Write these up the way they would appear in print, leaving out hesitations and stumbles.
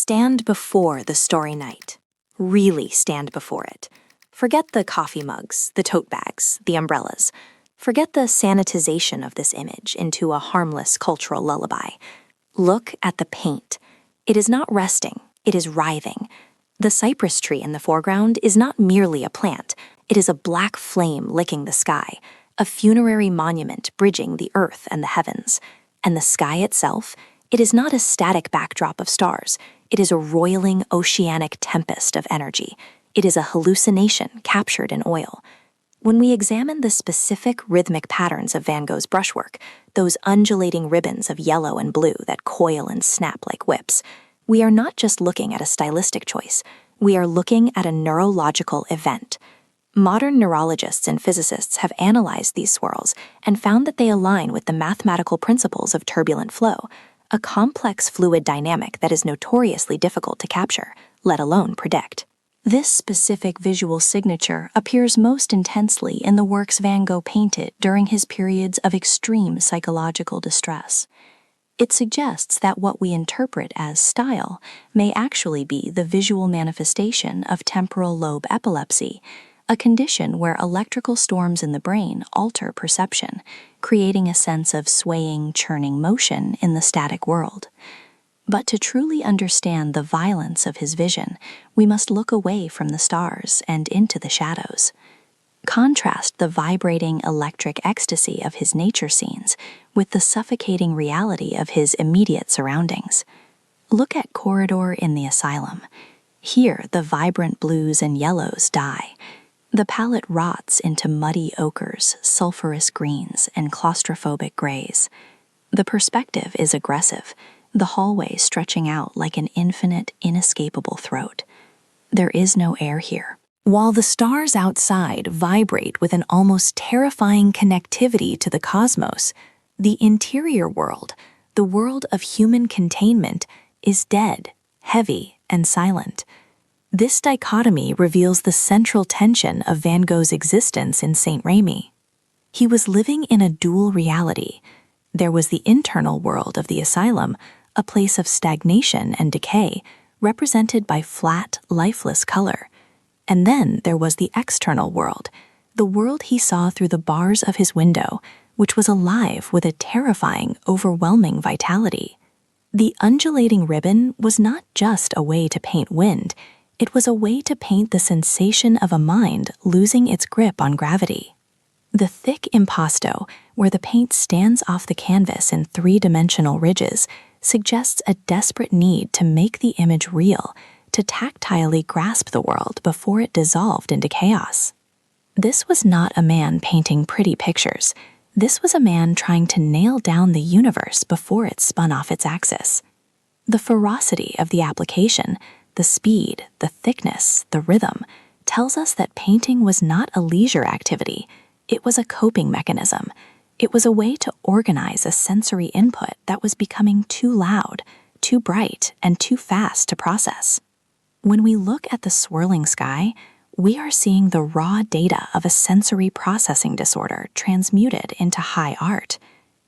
Stand before the story night. Really stand before it. Forget the coffee mugs, the tote bags, the umbrellas. Forget the sanitization of this image into a harmless cultural lullaby. Look at the paint. It is not resting, it is writhing. The cypress tree in the foreground is not merely a plant, it is a black flame licking the sky, a funerary monument bridging the earth and the heavens. And the sky itself, it is not a static backdrop of stars, it is a roiling oceanic tempest of energy. It is a hallucination captured in oil. When we examine the specific rhythmic patterns of Van Gogh's brushwork, those undulating ribbons of yellow and blue that coil and snap like whips, we are not just looking at a stylistic choice, we are looking at a neurological event. Modern neurologists and physicists have analyzed these swirls and found that they align with the mathematical principles of turbulent flow, a complex fluid dynamic that is notoriously difficult to capture, let alone predict. This specific visual signature appears most intensely in the works Van Gogh painted during his periods of extreme psychological distress. It suggests that what we interpret as style may actually be the visual manifestation of temporal lobe epilepsy, a condition where electrical storms in the brain alter perception, creating a sense of swaying, churning motion in the static world. But to truly understand the violence of his vision, we must look away from the stars and into the shadows. Contrast the vibrating electric ecstasy of his nature scenes with the suffocating reality of his immediate surroundings. Look at Corridor in the Asylum. Here, the vibrant blues and yellows die. The palette rots into muddy ochres, sulfurous greens, and claustrophobic grays. The perspective is aggressive, the hallway stretching out like an infinite, inescapable throat. There is no air here. While the stars outside vibrate with an almost terrifying connectivity to the cosmos, the interior world, the world of human containment, is dead, heavy, and silent. This dichotomy reveals the central tension of Van Gogh's existence in Saint-Rémy. He was living in a dual reality. There was the internal world of the asylum, a place of stagnation and decay, represented by flat, lifeless color. And then there was the external world, the world he saw through the bars of his window, which was alive with a terrifying, overwhelming vitality. The undulating ribbon was not just a way to paint wind, it was a way to paint the sensation of a mind losing its grip on gravity. The thick impasto, where the paint stands off the canvas in three-dimensional ridges, suggests a desperate need to make the image real, to tactilely grasp the world before it dissolved into chaos. This was not a man painting pretty pictures. This was a man trying to nail down the universe before it spun off its axis. The ferocity of the application, the speed, the thickness, the rhythm, tells us that painting was not a leisure activity. It was a coping mechanism. It was a way to organize a sensory input that was becoming too loud, too bright, and too fast to process. When we look at the swirling sky, we are seeing the raw data of a sensory processing disorder transmuted into high art.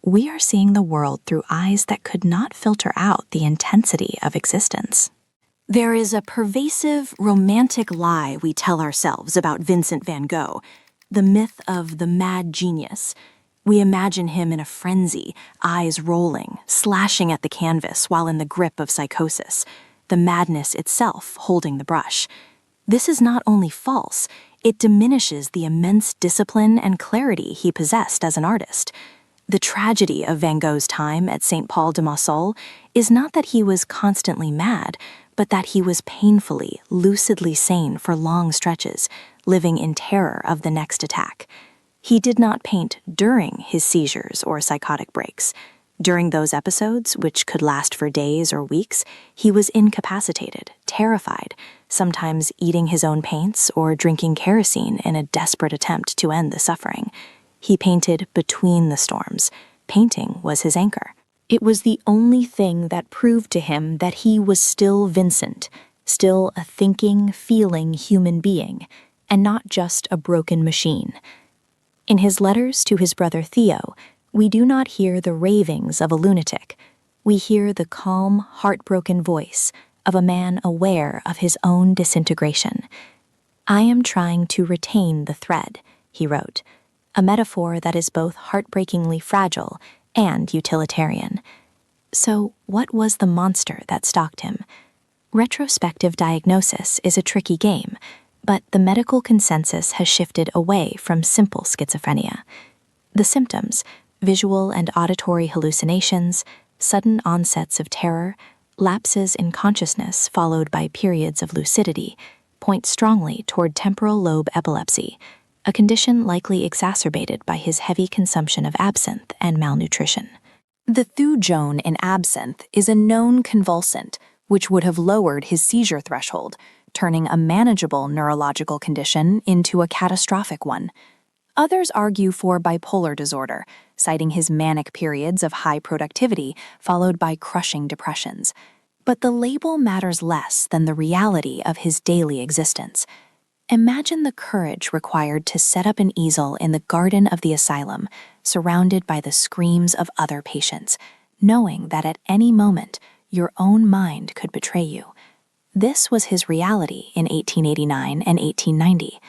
We are seeing the world through eyes that could not filter out the intensity of existence. There is a pervasive, romantic lie we tell ourselves about Vincent van Gogh, the myth of the mad genius. We imagine him in a frenzy, eyes rolling, slashing at the canvas while in the grip of psychosis, the madness itself holding the brush. This is not only false, it diminishes the immense discipline and clarity he possessed as an artist. The tragedy of Van Gogh's time at St. Paul de Mausole is not that he was constantly mad, but that he was painfully, lucidly sane for long stretches, living in terror of the next attack. He did not paint during his seizures or psychotic breaks. During those episodes, which could last for days or weeks, he was incapacitated, terrified, sometimes eating his own paints or drinking kerosene in a desperate attempt to end the suffering. He painted between the storms. Painting was his anchor. It was the only thing that proved to him that he was still Vincent, still a thinking, feeling human being, and not just a broken machine. In his letters to his brother Theo, we do not hear the ravings of a lunatic. We hear the calm, heartbroken voice of a man aware of his own disintegration. "I am trying to retain the thread," he wrote, a metaphor that is both heartbreakingly fragile and utilitarian. So, what was the monster that stalked him? Retrospective diagnosis is a tricky game, but the medical consensus has shifted away from simple schizophrenia. The symptoms, visual and auditory hallucinations, sudden onsets of terror, lapses in consciousness followed by periods of lucidity, point strongly toward temporal lobe epilepsy, a condition likely exacerbated by his heavy consumption of absinthe and malnutrition. The thujone in absinthe is a known convulsant, which would have lowered his seizure threshold, turning a manageable neurological condition into a catastrophic one. Others argue for bipolar disorder, citing his manic periods of high productivity followed by crushing depressions. But the label matters less than the reality of his daily existence. Imagine the courage required to set up an easel in the garden of the asylum, surrounded by the screams of other patients, knowing that at any moment your own mind could betray you. This was his reality in 1889 and 1890.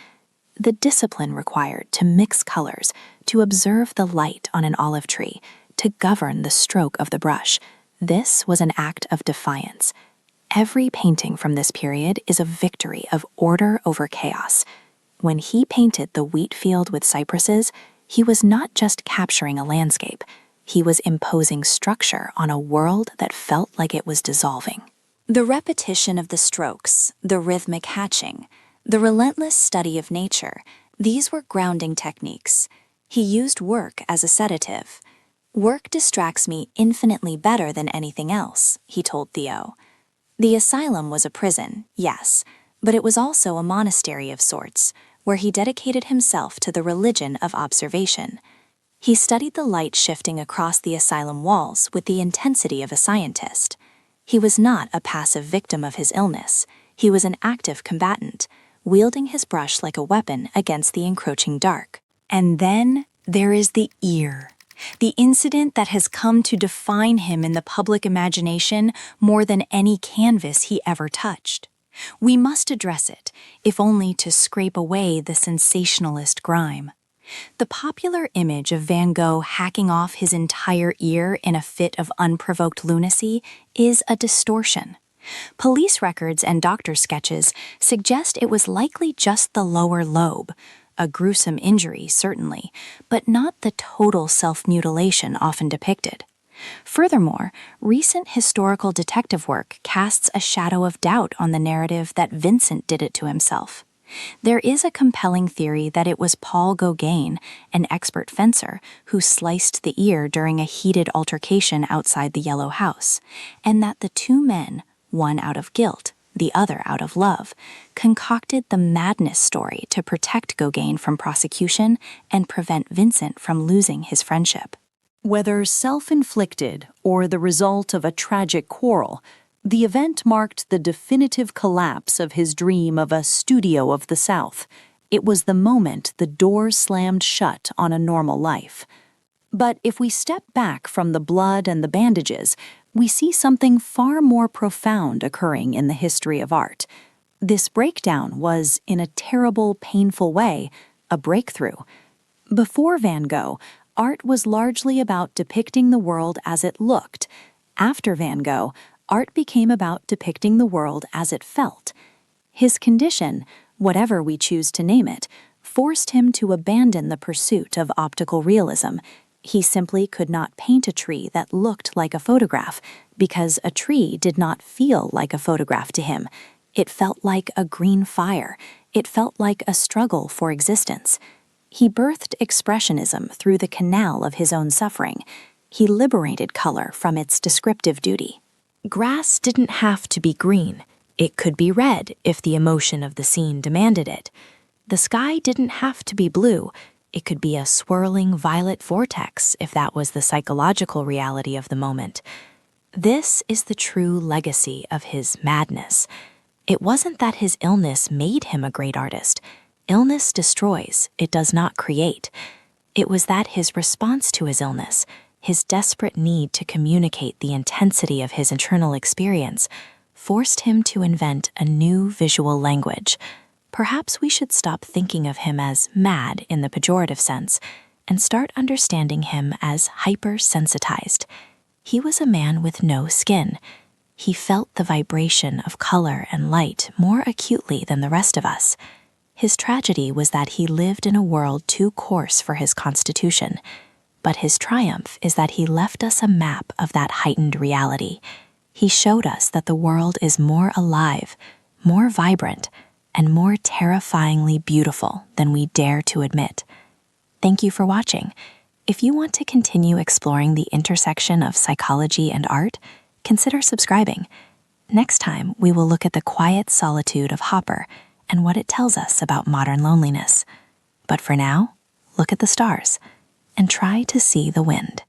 The discipline required to mix colors, to observe the light on an olive tree, to govern the stroke of the brush. This was an act of defiance. Every painting from this period is a victory of order over chaos. When he painted the wheat field with cypresses, he was not just capturing a landscape. He was imposing structure on a world that felt like it was dissolving. The repetition of the strokes, the rhythmic hatching, the relentless study of nature, these were grounding techniques. He used work as a sedative. "Work distracts me infinitely better than anything else," he told Theo. The asylum was a prison, yes, but it was also a monastery of sorts, where he dedicated himself to the religion of observation. He studied the light shifting across the asylum walls with the intensity of a scientist. He was not a passive victim of his illness. He was an active combatant, wielding his brush like a weapon against the encroaching dark. And then there is the ear. The incident that has come to define him in the public imagination more than any canvas he ever touched. We must address it, if only to scrape away the sensationalist grime. The popular image of Van Gogh hacking off his entire ear in a fit of unprovoked lunacy is a distortion. Police records and doctor sketches suggest it was likely just the lower lobe, a gruesome injury, certainly, but not the total self-mutilation often depicted. Furthermore, recent historical detective work casts a shadow of doubt on the narrative that Vincent did it to himself. There is a compelling theory that it was Paul Gauguin, an expert fencer, who sliced the ear during a heated altercation outside the Yellow House, and that the two men, one out of guilt, the other out of love, concocted the madness story to protect Gauguin from prosecution and prevent Vincent from losing his friendship. Whether self-inflicted or the result of a tragic quarrel, the event marked the definitive collapse of his dream of a studio of the South. It was the moment the doors slammed shut on a normal life. But if we step back from the blood and the bandages, we see something far more profound occurring in the history of art. This breakdown was, in a terrible, painful way, a breakthrough. Before Van Gogh, art was largely about depicting the world as it looked. After Van Gogh, art became about depicting the world as it felt. His condition, whatever we choose to name it, forced him to abandon the pursuit of optical realism. He simply could not paint a tree that looked like a photograph, because a tree did not feel like a photograph to him. It felt like a green fire. It felt like a struggle for existence. He birthed expressionism through the canal of his own suffering. He liberated color from its descriptive duty. Grass didn't have to be green. It could be red if the emotion of the scene demanded it. The sky didn't have to be blue. It could be a swirling violet vortex if that was the psychological reality of the moment. This is the true legacy of his madness. It wasn't that his illness made him a great artist. Illness destroys, it does not create. It was that his response to his illness, his desperate need to communicate the intensity of his internal experience, forced him to invent a new visual language. Perhaps we should stop thinking of him as mad in the pejorative sense and start understanding him as hypersensitized. He was a man with no skin. He felt the vibration of color and light more acutely than the rest of us. His tragedy was that he lived in a world too coarse for his constitution, but his triumph is that he left us a map of that heightened reality. He showed us that the world is more alive, more vibrant, and more terrifyingly beautiful than we dare to admit. Thank you for watching. If you want to continue exploring the intersection of psychology and art, consider subscribing. Next time, we will look at the quiet solitude of Hopper and what it tells us about modern loneliness. But for now, look at the stars and try to see the wind.